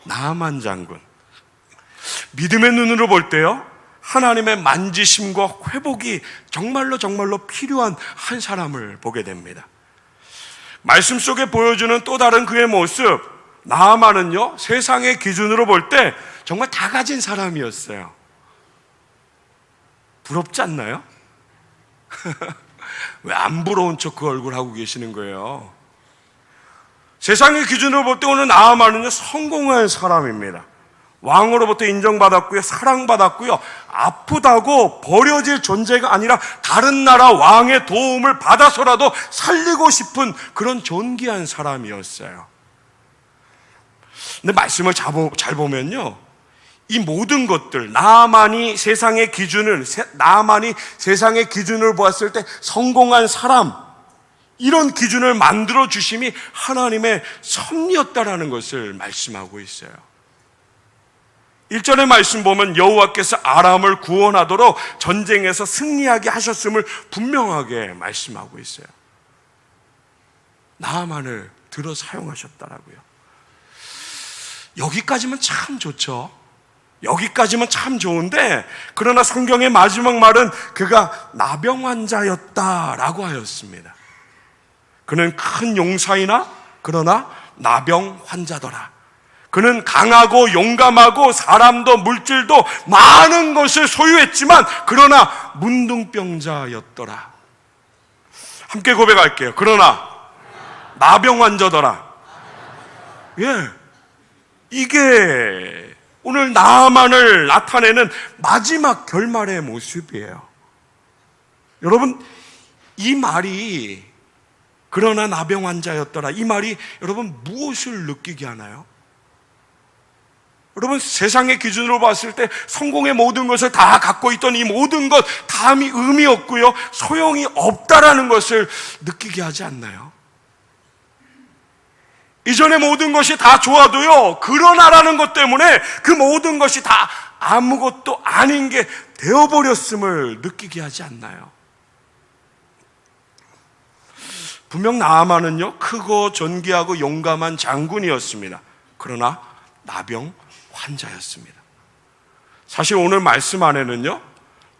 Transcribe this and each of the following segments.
나아만 장군, 믿음의 눈으로 볼 때요, 하나님의 만지심과 회복이 정말로 필요한 한 사람을 보게 됩니다. 말씀 속에 보여주는 또 다른 그의 모습, 나아만은요, 세상의 기준으로 볼 때 정말 다 가진 사람이었어요. 부럽지 않나요? 왜 안 부러운 척 그 얼굴 하고 계시는 거예요? 세상의 기준으로 볼 때 오늘 나아만은요, 성공한 사람입니다. 왕으로부터 인정받았고요, 사랑받았고요, 아프다고 버려질 존재가 아니라 다른 나라 왕의 도움을 받아서라도 살리고 싶은 그런 존귀한 사람이었어요. 근데 말씀을 잘 보면요, 이 모든 것들, 나아만이 세상의 기준을 보았을 때 성공한 사람, 이런 기준을 만들어 주심이 하나님의 섭리였다라는 것을 말씀하고 있어요. 1절의 말씀 보면 여호와께서 아람을 구원하도록 전쟁에서 승리하게 하셨음을 분명하게 말씀하고 있어요. 나아만을 들어 사용하셨다라고요. 여기까지면 참 좋죠. 여기까지면 참 좋은데, 그러나 성경의 마지막 말은 그가 나병 환자였다라고 하였습니다. 그는 큰 용사이나 그러나 나병 환자더라. 그는 강하고 용감하고 사람도 물질도 많은 것을 소유했지만 그러나 문둥병자였더라. 함께 고백할게요. 그러나 나병 환자더라. 예, 이게 오늘 나아만을 나타내는 마지막 결말의 모습이에요. 여러분, 이 말이, 그러나 나병 환자였더라, 이 말이 여러분 무엇을 느끼게 하나요? 여러분, 세상의 기준으로 봤을 때 성공의 모든 것을 다 갖고 있던 이 모든 것 다 의미 없고요, 소용이 없다라는 것을 느끼게 하지 않나요? 이전의 모든 것이 다 좋아도요, 그러나라는 것 때문에 그 모든 것이 다 아무것도 아닌 게 되어버렸음을 느끼게 하지 않나요? 분명 나아만은요, 크고 존귀하고 용감한 장군이었습니다. 그러나 나병 환자였습니다. 사실 오늘 말씀 안에는요,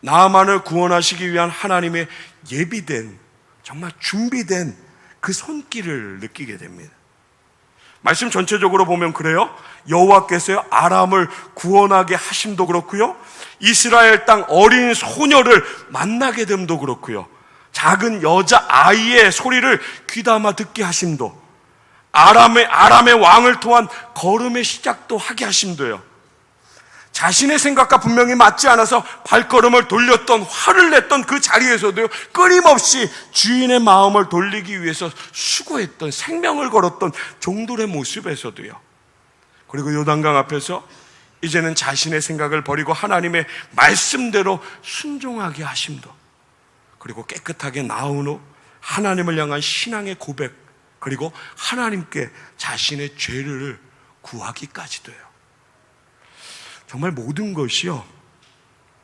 나아만을 구원하시기 위한 하나님의 예비된, 정말 준비된 그 손길을 느끼게 됩니다. 말씀 전체적으로 보면 그래요. 여호와께서요, 아람을 구원하게 하심도 그렇고요, 이스라엘 땅 어린 소녀를 만나게 됨도 그렇고요, 작은 여자아이의 소리를 귀담아 듣게 하심도, 아람의 왕을 통한 걸음의 시작도 하게 하심도요, 자신의 생각과 분명히 맞지 않아서 발걸음을 돌렸던, 화를 냈던 그 자리에서도요, 끊임없이 주인의 마음을 돌리기 위해서 수고했던, 생명을 걸었던 종들의 모습에서도요, 그리고 요단강 앞에서 이제는 자신의 생각을 버리고 하나님의 말씀대로 순종하게 하심도, 그리고 깨끗하게 나온 후 하나님을 향한 신앙의 고백, 그리고 하나님께 자신의 죄를 구하기까지도요. 정말 모든 것이요,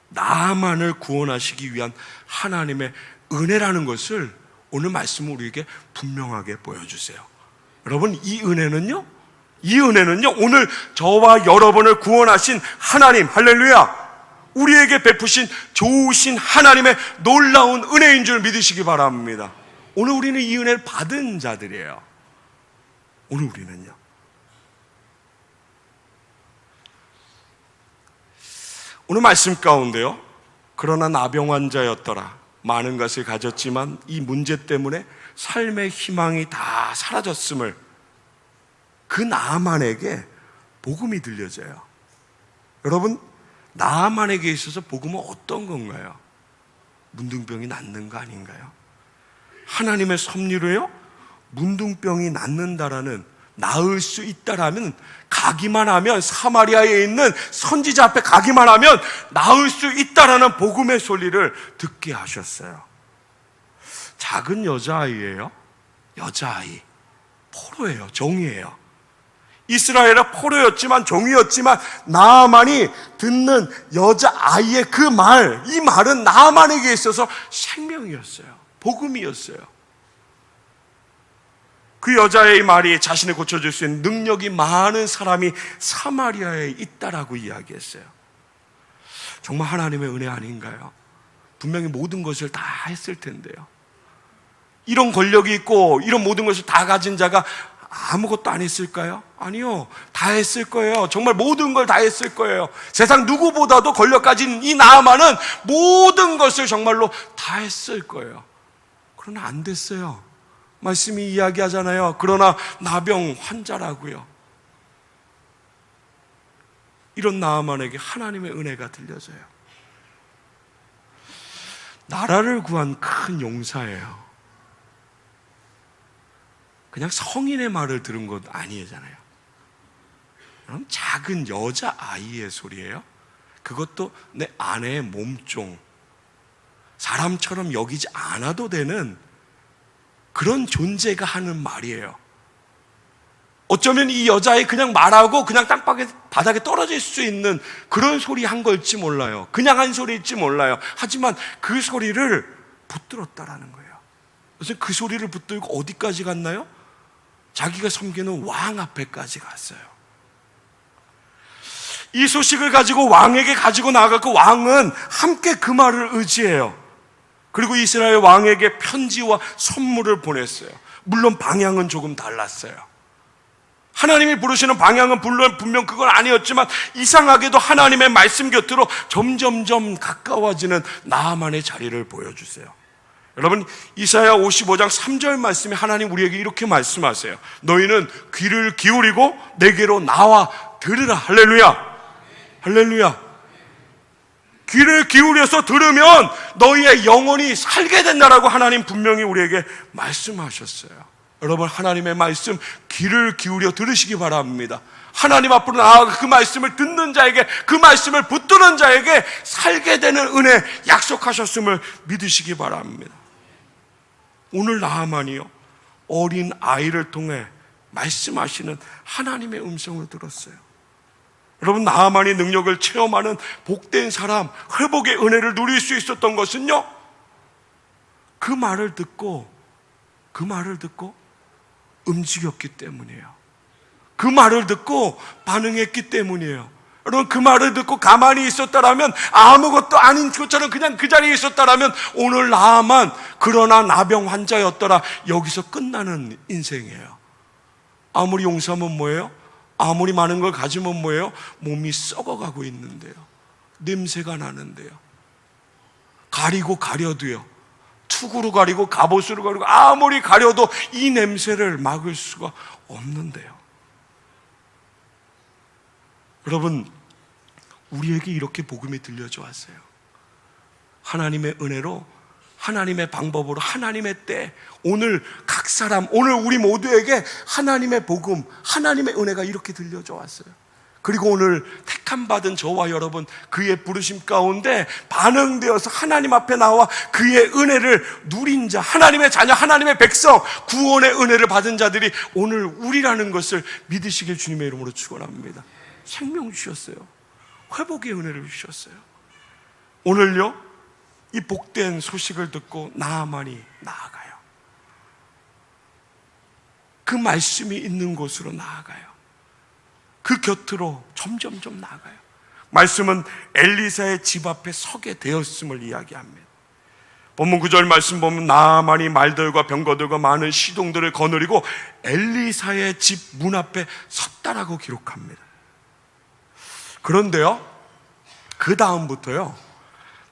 나만을 구원하시기 위한 하나님의 은혜라는 것을 오늘 말씀은 우리에게 분명하게 보여주세요. 여러분, 이 은혜는요, 오늘 저와 여러분을 구원하신 하나님, 할렐루야, 우리에게 베푸신 좋으신 하나님의 놀라운 은혜인 줄 믿으시기 바랍니다. 오늘 우리는 이 은혜를 받은 자들이에요. 오늘 우리는요. 오늘 말씀 가운데요, 그러나 나병 환자였더라, 많은 것을 가졌지만 이 문제 때문에 삶의 희망이 다 사라졌음을, 그 나아만에게 복음이 들려져요. 여러분, 나아만에게 있어서 복음은 어떤 건가요? 문둥병이 낫는 거 아닌가요? 하나님의 섭리로요, 문둥병이 낫는다라는, 나을 수 있다라면, 가기만 하면, 사마리아에 있는 선지자 앞에 가기만 하면 나을 수 있다라는 복음의 소리를 듣게 하셨어요. 작은 여자아이예요. 여자아이, 포로예요. 종이에요. 이스라엘은 포로였지만, 종이었지만, 나아만이 듣는 여자아이의 그 말, 이 말은 나아만에게 있어서 생명이었어요. 복음이었어요. 그 여자의 말이 자신을 고쳐줄 수 있는 능력이 많은 사람이 사마리아에 있다라고 이야기했어요. 정말 하나님의 은혜 아닌가요? 분명히 모든 것을 다 했을 텐데요. 이런 권력이 있고 이런 모든 것을 다 가진 자가 아무것도 안 했을까요? 아니요. 다 했을 거예요. 정말 모든 걸 다 했을 거예요. 세상 누구보다도 권력 가진 이 나아만은 모든 것을 정말로 다 했을 거예요. 그러나 안 됐어요. 말씀이 이야기하잖아요. 그러나 나병 환자라고요. 이런 나아만에게 하나님의 은혜가 들려져요. 나라를 구한 큰 용사예요. 그냥 성인의 말을 들은 것 아니잖아요. 그럼 작은 여자아이의 소리예요. 그것도 내 아내의 몸종, 사람처럼 여기지 않아도 되는 그런 존재가 하는 말이에요. 어쩌면 이 여자애 그냥 말하고 그냥 바닥에 떨어질 수 있는 그런 소리 한 걸지 몰라요. 그냥 한 소리일지 몰라요. 하지만 그 소리를 붙들었다라는 거예요. 그래서 그 소리를 붙들고 어디까지 갔나요? 자기가 섬기는 왕 앞에까지 갔어요. 이 소식을 가지고 왕에게 가지고 나가고 왕은 함께 그 말을 의지해요. 그리고 이스라엘 왕에게 편지와 선물을 보냈어요. 물론 방향은 조금 달랐어요. 하나님이 부르시는 방향은 분명 그건 아니었지만 이상하게도 하나님의 말씀 곁으로 점점점 가까워지는 나아만의 자리를 보여주세요. 여러분, 이사야 55장 3절 말씀에 하나님 우리에게 이렇게 말씀하세요. 너희는 귀를 기울이고 내게로 나와 들으라. 할렐루야. 할렐루야. 귀를 기울여서 들으면 너희의 영혼이 살게 된다라고 하나님 분명히 우리에게 말씀하셨어요. 여러분, 하나님의 말씀 귀를 기울여 들으시기 바랍니다. 하나님 앞으로 나아가 그 말씀을 듣는 자에게, 그 말씀을 붙드는 자에게 살게 되는 은혜 약속하셨음을 믿으시기 바랍니다. 오늘 나아만이요, 어린 아이를 통해 말씀하시는 하나님의 음성을 들었어요. 여러분, 나아만이 능력을 체험하는 복된 사람, 회복의 은혜를 누릴 수 있었던 것은요, 그 말을 듣고 움직였기 때문이에요. 그 말을 듣고 반응했기 때문이에요. 여러분, 그 말을 듣고 가만히 있었다라면, 아무것도 아닌 것처럼 그냥 그 자리에 있었다라면 오늘 나아만 그러나 나병 환자였더라, 여기서 끝나는 인생이에요. 아무리 용서하면 뭐예요? 아무리 많은 걸 가지면 뭐예요? 몸이 썩어가고 있는데요. 냄새가 나는데요. 가리고 가려도요, 투구로 가리고 갑옷으로 가리고 아무리 가려도 이 냄새를 막을 수가 없는데요. 여러분, 우리에게 이렇게 복음이 들려져 왔어요. 하나님의 은혜로, 하나님의 방법으로, 하나님의 때, 오늘 각 사람, 오늘 우리 모두에게 하나님의 복음, 하나님의 은혜가 이렇게 들려져 왔어요. 그리고 오늘 택함 받은 저와 여러분, 그의 부르심 가운데 반응되어서 하나님 앞에 나와 그의 은혜를 누린 자, 하나님의 자녀, 하나님의 백성, 구원의 은혜를 받은 자들이 오늘 우리라는 것을 믿으시길 주님의 이름으로 축원합니다. 생명 주셨어요. 회복의 은혜를 주셨어요. 오늘요, 이 복된 소식을 듣고 나아만이 나아가요. 그 말씀이 있는 곳으로 나아가요. 그 곁으로 점점점 나아가요. 말씀은 엘리사의 집 앞에 서게 되었음을 이야기합니다. 본문 9절 말씀 보면 나아만이 말들과 병거들과 많은 시동들을 거느리고 엘리사의 집 문 앞에 섰다라고 기록합니다. 그런데요, 그 다음부터요,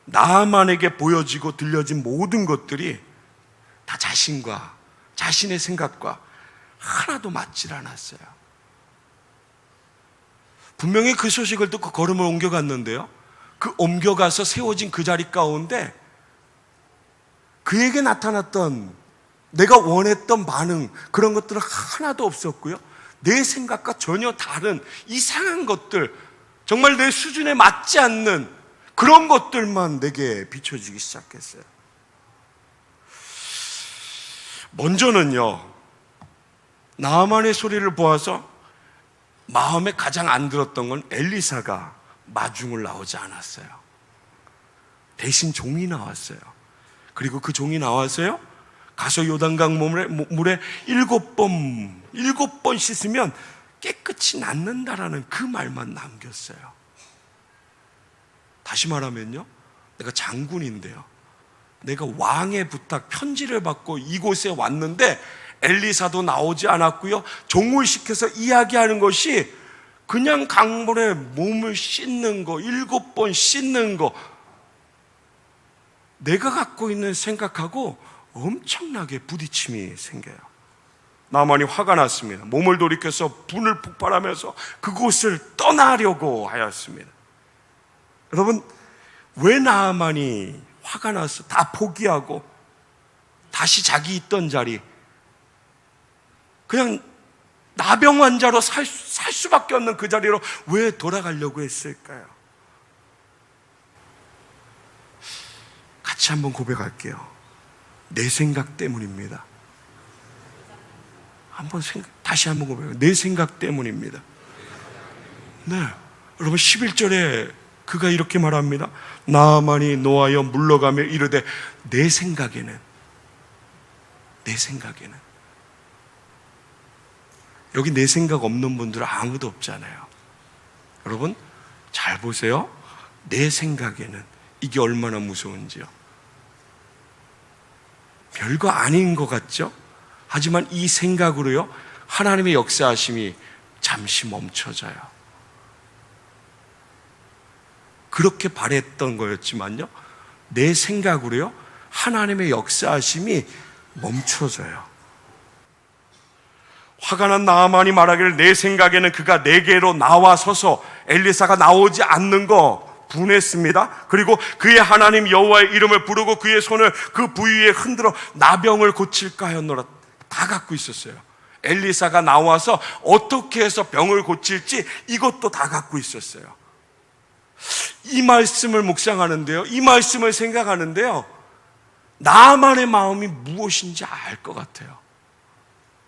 나아만에게 보여지고 들려진 모든 것들이 다 자신과 자신의 생각과 하나도 맞질 않았어요. 분명히 그 소식을 듣고 걸음을 옮겨갔는데요, 그 옮겨가서 세워진 그 자리 가운데 그에게 나타났던 내가 원했던 반응, 그런 것들은 하나도 없었고요, 내 생각과 전혀 다른 이상한 것들, 정말 내 수준에 맞지 않는 그런 것들만 내게 비춰지기 시작했어요. 먼저는요, 나아만의 소리를 보아서 마음에 가장 안 들었던 건 엘리사가 마중을 나오지 않았어요. 대신 종이 나왔어요. 그리고 그 종이 나와서요, 가서 요단강 물에 7번 씻으면 깨끗이 낫는다라는 그 말만 남겼어요. 다시 말하면요, 내가 장군인데요, 내가 왕의 부탁, 편지를 받고 이곳에 왔는데 엘리사도 나오지 않았고요, 종을 시켜서 이야기하는 것이 그냥 강물에 몸을 씻는 거, 7번 씻는 거, 내가 갖고 있는 생각하고 엄청나게 부딪힘이 생겨요. 나만이 화가 났습니다. 몸을 돌이켜서 분을 폭발하면서 그곳을 떠나려고 하였습니다. 여러분, 왜 나만이 화가 나서 다 포기하고 다시 자기 있던 자리, 그냥 나병 환자로 살 수밖에 없는 그 자리로 왜 돌아가려고 했을까요? 같이 한번 고백할게요. 내 생각 때문입니다. 다시 한번 고백해요. 내 생각 때문입니다. 네, 여러분 11절에 그가 이렇게 말합니다. 나아만이 노하여 물러가며 이르되 내 생각에는 여기 내 생각 없는 분들은 아무도 없잖아요. 여러분 잘 보세요. 내 생각에는 이게 얼마나 무서운지요. 별거 아닌 것 같죠? 하지만 이 생각으로요, 하나님의 역사하심이 잠시 멈춰져요. 그렇게 바랬던 거였지만요, 내 생각으로요, 하나님의 역사하심이 멈춰져요. 화가 난 나아만이 말하기를 내 생각에는 그가 내게로 나와서서 엘리사가 나오지 않는 거 분했습니다. 그리고 그의 하나님 여호와의 이름을 부르고 그의 손을 그 부위에 흔들어 나병을 고칠까 하였노라. 다 갖고 있었어요. 엘리사가 나와서 어떻게 해서 병을 고칠지 이것도 다 갖고 있었어요. 이 말씀을 묵상하는데요, 이 말씀을 생각하는데요, 나만의 마음이 무엇인지 알 것 같아요.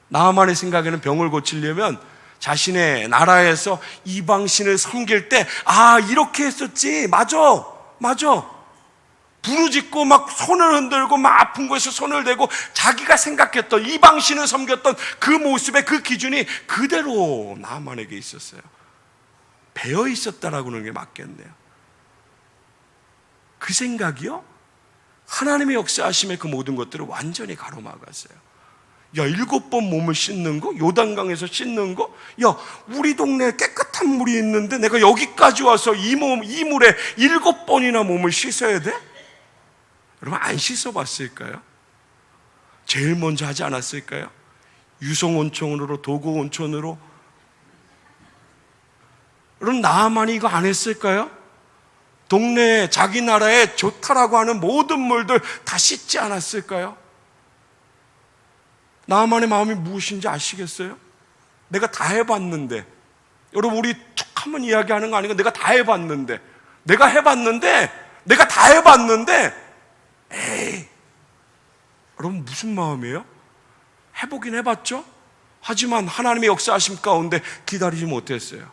나만의 생각에는 병을 고치려면 자신의 나라에서 이방신을 섬길 때, 아, 이렇게 했었지, 맞아. 부르짖고 막 손을 흔들고 막 아픈 곳에서 손을 대고 자기가 생각했던 이방신을 섬겼던 그 모습의 그 기준이 그대로 나만에게 있었어요. 배어 있었다라고 하는 게 맞겠네요. 그 생각이요, 하나님의 역사하심의 그 모든 것들을 완전히 가로막았어요. 야, 7번 몸을 씻는 거, 요단강에서 씻는 거, 야, 우리 동네에 깨끗한 물이 있는데 내가 여기까지 와서 이 물에 7번이나 몸을 씻어야 돼? 여러분 안 씻어봤을까요? 제일 먼저 하지 않았을까요? 유성온천으로, 도구온천으로. 여러분 나아만이 이거 안 했을까요? 동네에 자기 나라에 좋다라고 하는 모든 물들 다 씻지 않았을까요? 나만의 마음이 무엇인지 아시겠어요? 내가 다 해봤는데, 여러분 우리 툭 한번 이야기하는 거 아니고 내가 다 해봤는데, 내가 다 해봤는데, 에이, 여러분 무슨 마음이에요? 해보긴 해봤죠? 하지만 하나님의 역사하심 가운데 기다리지 못했어요.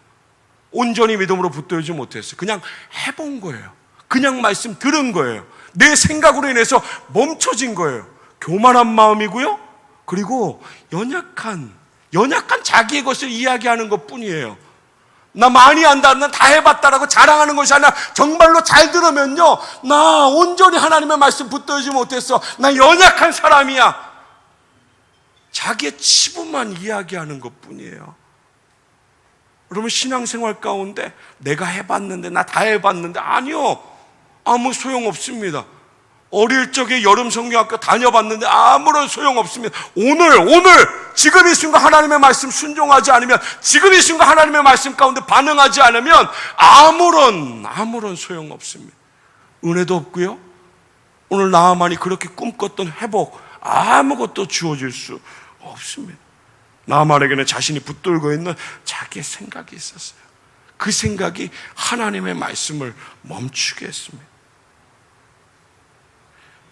온전히 믿음으로 붙들지 못했어요. 그냥 해본 거예요. 그냥 말씀 들은 거예요. 내 생각으로 인해서 멈춰진 거예요. 교만한 마음이고요, 그리고 연약한 자기의 것을 이야기하는 것 뿐이에요. 나 많이 안다, 나 다 해봤다라고 자랑하는 것이 아니라 정말로 잘 들으면요, 나 온전히 하나님의 말씀 붙들지 못했어, 나 연약한 사람이야, 자기의 치부만 이야기하는 것 뿐이에요. 여러분 신앙생활 가운데 내가 해봤는데, 나 다 해봤는데, 아니요, 아무 소용없습니다. 어릴 적에 여름 성경학교 다녀봤는데 아무런 소용없습니다. 오늘 지금 이 순간 하나님의 말씀 순종하지 않으면, 지금 이 순간 하나님의 말씀 가운데 반응하지 않으면 아무런 소용없습니다. 은혜도 없고요, 오늘 나아만이 그렇게 꿈꿨던 회복 아무것도 주어질 수 없습니다. 나아만에게는 자신이 붙들고 있는 자기의 생각이 있었어요. 그 생각이 하나님의 말씀을 멈추게 했습니다.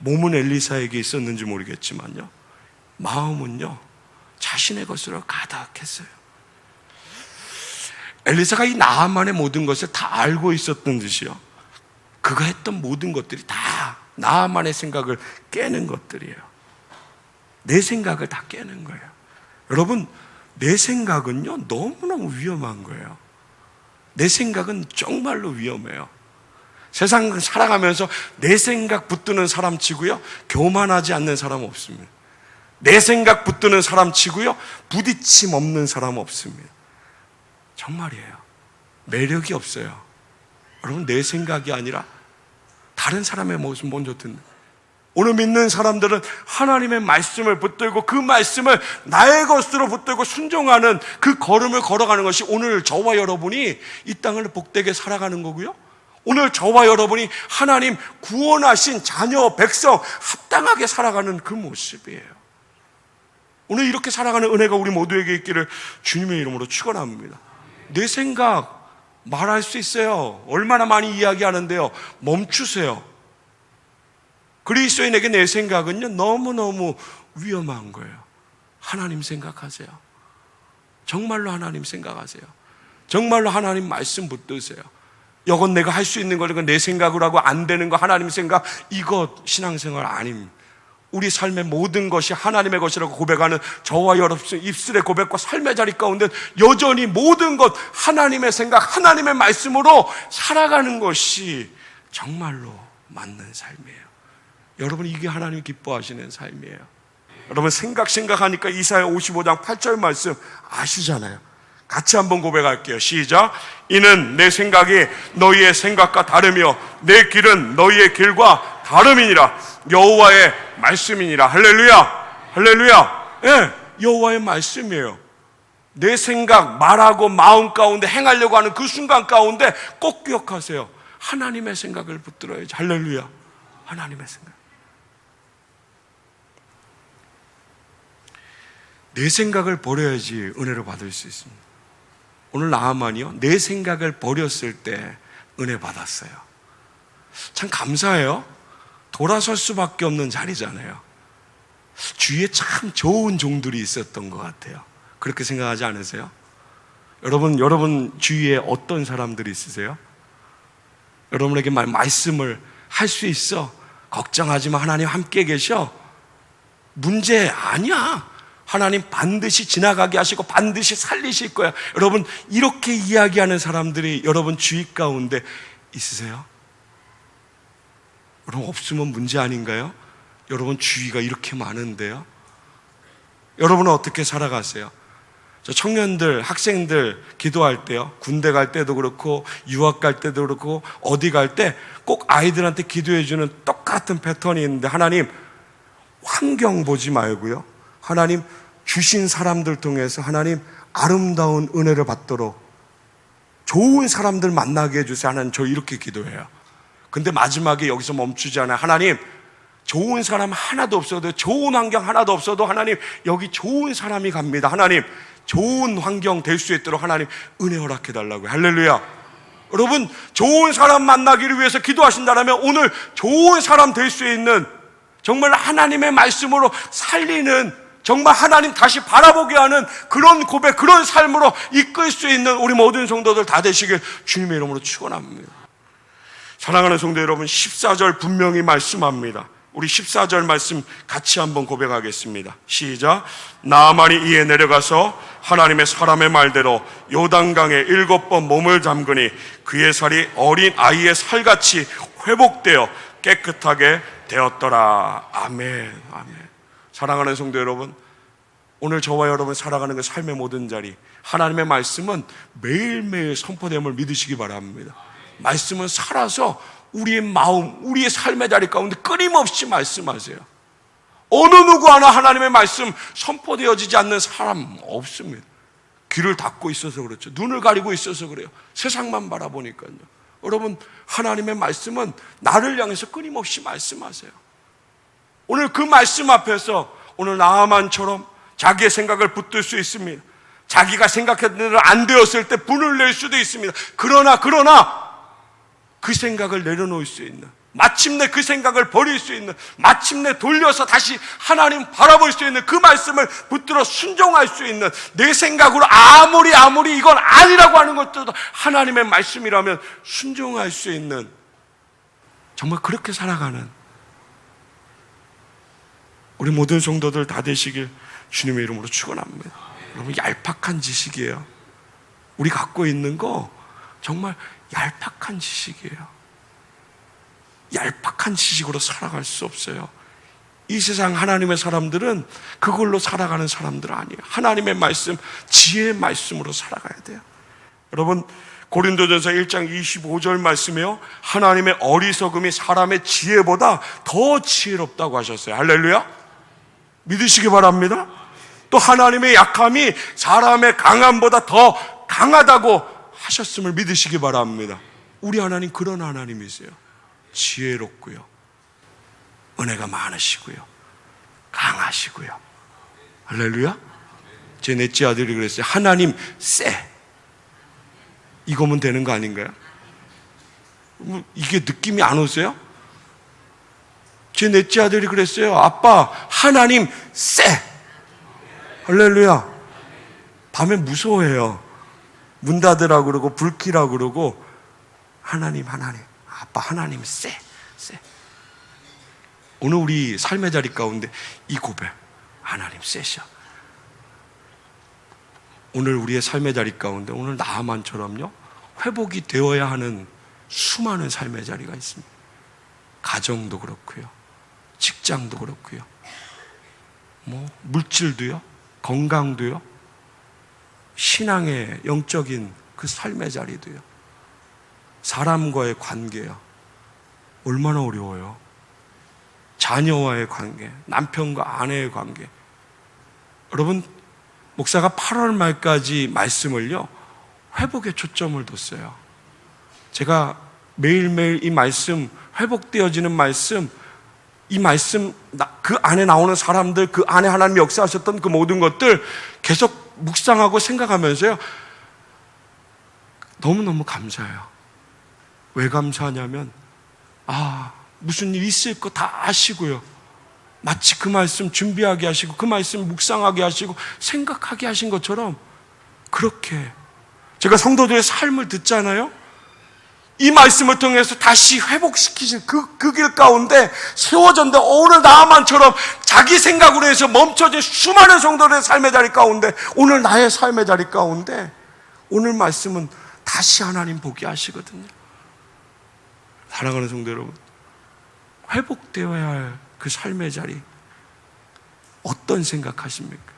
몸은 엘리사에게 있었는지 모르겠지만요, 마음은요 자신의 것으로 가득했어요. 엘리사가 이 나아만의 모든 것을 다 알고 있었던 듯이요, 그가 했던 모든 것들이 다 나아만의 생각을 깨는 것들이에요. 내 생각을 다 깨는 거예요. 여러분, 내 생각은요, 너무너무 위험한 거예요. 내 생각은 정말로 위험해요. 세상 살아가면서 내 생각 붙드는 사람 치고요, 교만하지 않는 사람 없습니다. 내 생각 붙드는 사람 치고요, 부딪힘 없는 사람 없습니다. 정말이에요. 매력이 없어요. 여러분, 내 생각이 아니라 다른 사람의 모습 먼저 듣는. 오늘 믿는 사람들은 하나님의 말씀을 붙들고 그 말씀을 나의 것으로 붙들고 순종하는 그 걸음을 걸어가는 것이 오늘 저와 여러분이 이 땅을 복되게 살아가는 거고요, 오늘 저와 여러분이 하나님 구원하신 자녀 백성 합당하게 살아가는 그 모습이에요. 오늘 이렇게 살아가는 은혜가 우리 모두에게 있기를 주님의 이름으로 축원합니다. 내 생각 말할 수 있어요. 얼마나 많이 이야기하는데요, 멈추세요. 그리스도인에게 내 생각은요, 너무너무 위험한 거예요. 하나님 생각하세요. 정말로 하나님 생각하세요. 정말로 하나님 말씀 붙드세요. 이건 내가 할 수 있는 거니까 내 생각으로 하고 안 되는 거 하나님 생각, 이거 신앙생활 아닙니다. 우리 삶의 모든 것이 하나님의 것이라고 고백하는 저와 여러분 입술의 고백과 삶의 자리 가운데 여전히 모든 것 하나님의 생각, 하나님의 말씀으로 살아가는 것이 정말로 맞는 삶이에요. 여러분, 이게 하나님 기뻐하시는 삶이에요. 여러분, 생각하니까 이사야 55장 8절 말씀 아시잖아요. 같이 한번 고백할게요. 시작. 이는 내 생각이 너희의 생각과 다르며 내 길은 너희의 길과 다름이니라. 여호와의 말씀이니라. 할렐루야, 할렐루야. 예, 여호와의 말씀이에요. 내 생각 말하고 마음 가운데 행하려고 하는 그 순간 가운데 꼭 기억하세요. 하나님의 생각을 붙들어야지. 할렐루야. 하나님의 생각. 내 생각을 버려야지 은혜를 받을 수 있습니다. 오늘 나아만이요, 내 생각을 버렸을 때 은혜 받았어요. 참 감사해요. 돌아설 수밖에 없는 자리잖아요. 주위에 참 좋은 종들이 있었던 것 같아요. 그렇게 생각하지 않으세요? 여러분 주위에 어떤 사람들이 있으세요? 여러분에게 말씀을 할 수 있어. 걱정하지 마. 하나님 함께 계셔. 문제 아니야. 하나님 반드시 지나가게 하시고 반드시 살리실 거야. 여러분, 이렇게 이야기하는 사람들이 여러분 주위 가운데 있으세요? 여러분, 없으면 문제 아닌가요? 여러분 주위가 이렇게 많은데요. 여러분은 어떻게 살아가세요? 저 청년들, 학생들 기도할 때요, 군대 갈 때도 그렇고 유학 갈 때도 그렇고 어디 갈 때 꼭 아이들한테 기도해 주는 똑같은 패턴이 있는데, 하나님 환경 보지 말고요, 하나님 주신 사람들 통해서 하나님 아름다운 은혜를 받도록 좋은 사람들 만나게 해주세요. 하나님, 저 이렇게 기도해요. 근데 마지막에 여기서 멈추지 않아요. 하나님, 좋은 사람 하나도 없어도, 좋은 환경 하나도 없어도 하나님 여기 좋은 사람이 갑니다. 하나님, 좋은 환경 될 수 있도록 하나님 은혜 허락해 달라고요. 할렐루야. 여러분, 좋은 사람 만나기를 위해서 기도하신다면 오늘 좋은 사람 될 수 있는, 정말 하나님의 말씀으로 살리는, 정말 하나님 다시 바라보게 하는 그런 고백, 그런 삶으로 이끌 수 있는 우리 모든 성도들 다 되시길 주님의 이름으로 축원합니다. 사랑하는 성도 여러분, 14절 분명히 말씀합니다. 우리 14절 말씀 같이 한번 고백하겠습니다. 시작. 나아만이 이에 내려가서 하나님의 사람의 말대로 요단강에 7번 몸을 담그니 그의 살이 어린 아이의 살같이 회복되어 깨끗하게 되었더라. 아멘, 아멘. 사랑하는 성도 여러분, 오늘 저와 여러분 살아가는 그 삶의 모든 자리, 하나님의 말씀은 매일매일 선포됨을 믿으시기 바랍니다. 말씀은 살아서 우리의 마음, 우리의 삶의 자리 가운데 끊임없이 말씀하세요. 어느 누구 하나 하나님의 말씀 선포되어지지 않는 사람 없습니다. 귀를 닫고 있어서 그렇죠. 눈을 가리고 있어서 그래요. 세상만 바라보니까요. 여러분, 하나님의 말씀은 나를 향해서 끊임없이 말씀하세요. 오늘 그 말씀 앞에서 오늘 나아만처럼 자기의 생각을 붙들 수 있습니다. 자기가 생각했던 대로 안 되었을 때 분을 낼 수도 있습니다. 그러나 그 생각을 내려놓을 수 있는, 마침내 그 생각을 버릴 수 있는, 마침내 돌려서 다시 하나님 바라볼 수 있는 그 말씀을 붙들어 순종할 수 있는, 내 생각으로 아무리 이건 아니라고 하는 것들도 하나님의 말씀이라면 순종할 수 있는, 정말 그렇게 살아가는 우리 모든 성도들 다 되시길 주님의 이름으로 축원합니다. 여러분, 얄팍한 지식이에요. 우리 갖고 있는 거 정말 얄팍한 지식이에요. 얄팍한 지식으로 살아갈 수 없어요. 이 세상 하나님의 사람들은 그걸로 살아가는 사람들 아니에요. 하나님의 말씀, 지혜의 말씀으로 살아가야 돼요. 여러분, 고린도전서 1장 25절 말씀에요, 하나님의 어리석음이 사람의 지혜보다 더 지혜롭다고 하셨어요. 할렐루야. 믿으시기 바랍니다. 또 하나님의 약함이 사람의 강함보다 더 강하다고 하셨음을 믿으시기 바랍니다. 우리 하나님 그런 하나님이세요. 지혜롭고요, 은혜가 많으시고요, 강하시고요. 할렐루야. 제 넷째 아들이 그랬어요. 하나님 쎄. 이거면 되는 거 아닌가요? 이게 느낌이 안 오세요? 제 넷째 아들이 그랬어요. 아빠, 하나님 쎄. 할렐루야. 밤에 무서워해요. 문 닫으라고 그러고 불 켜라고 그러고, 하나님 아빠 하나님 쎄. 오늘 우리 삶의 자리 가운데 이 고백, 하나님 쎄셔. 오늘 우리의 삶의 자리 가운데 오늘 나아만처럼요, 회복이 되어야 하는 수많은 삶의 자리가 있습니다. 가정도 그렇고요, 직장도 그렇고요, 물질도요, 건강도요, 신앙의 영적인 그 삶의 자리도요, 사람과의 관계요. 얼마나 어려워요. 자녀와의 관계, 남편과 아내의 관계. 여러분, 목사가 8월 말까지 말씀을요, 회복에 초점을 뒀어요. 제가 매일매일 이 말씀, 회복되어지는 말씀, 이 말씀, 그 안에 나오는 사람들, 그 안에 하나님이 역사하셨던 그 모든 것들 계속 묵상하고 생각하면서요, 너무너무 감사해요. 왜 감사하냐면, 무슨 일 있을 거 다 아시고요, 마치 그 말씀 준비하게 하시고 그 말씀 묵상하게 하시고 생각하게 하신 것처럼, 그렇게 제가 성도들의 삶을 듣잖아요. 이 말씀을 통해서 다시 회복시키신 그 길 가운데 세워졌는데, 오늘 나만처럼 자기 생각으로 해서 멈춰진 수많은 성도들의 삶의 자리 가운데, 오늘 나의 삶의 자리 가운데 오늘 말씀은 다시 하나님 보게 하시거든요. 사랑하는 성도 여러분, 회복되어야 할 그 삶의 자리, 어떤 생각하십니까?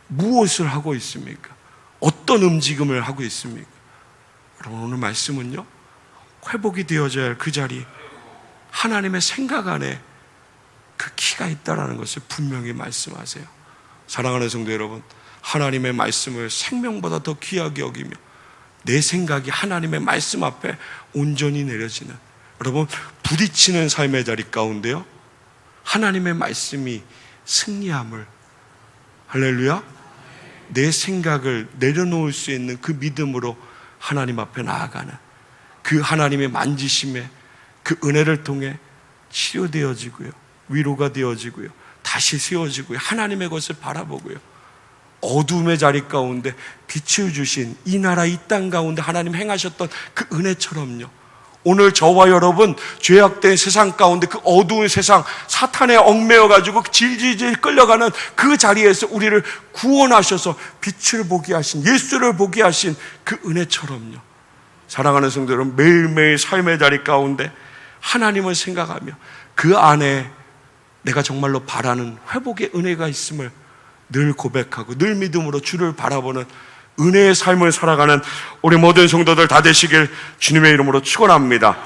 무엇을 하고 있습니까? 어떤 움직임을 하고 있습니까? 여러분, 오늘 말씀은요, 회복이 되어져야 할 그 자리, 하나님의 생각 안에 그 키가 있다는 것을 분명히 말씀하세요. 사랑하는 성도 여러분, 하나님의 말씀을 생명보다 더 귀하게 여기며 내 생각이 하나님의 말씀 앞에 온전히 내려지는, 여러분, 부딪히는 삶의 자리 가운데요, 하나님의 말씀이 승리함을, 할렐루야, 내 생각을 내려놓을 수 있는 그 믿음으로 하나님 앞에 나아가는 그 하나님의 만지심에 그 은혜를 통해 치료되어지고요, 위로가 되어지고요, 다시 세워지고요, 하나님의 것을 바라보고요, 어둠의 자리 가운데 빛을 주신 이 나라 이 땅 가운데 하나님 행하셨던 그 은혜처럼요, 오늘 저와 여러분 죄악된 세상 가운데 그 어두운 세상, 사탄에 얽매여가지고 질질질 끌려가는 그 자리에서 우리를 구원하셔서 빛을 보게 하신, 예수를 보게 하신 그 은혜처럼요, 사랑하는 성도 여러분, 매일매일 삶의 자리 가운데 하나님을 생각하며 그 안에 내가 정말로 바라는 회복의 은혜가 있음을 늘 고백하고 늘 믿음으로 주를 바라보는 은혜의 삶을 살아가는 우리 모든 성도들 다 되시길 주님의 이름으로 축원합니다.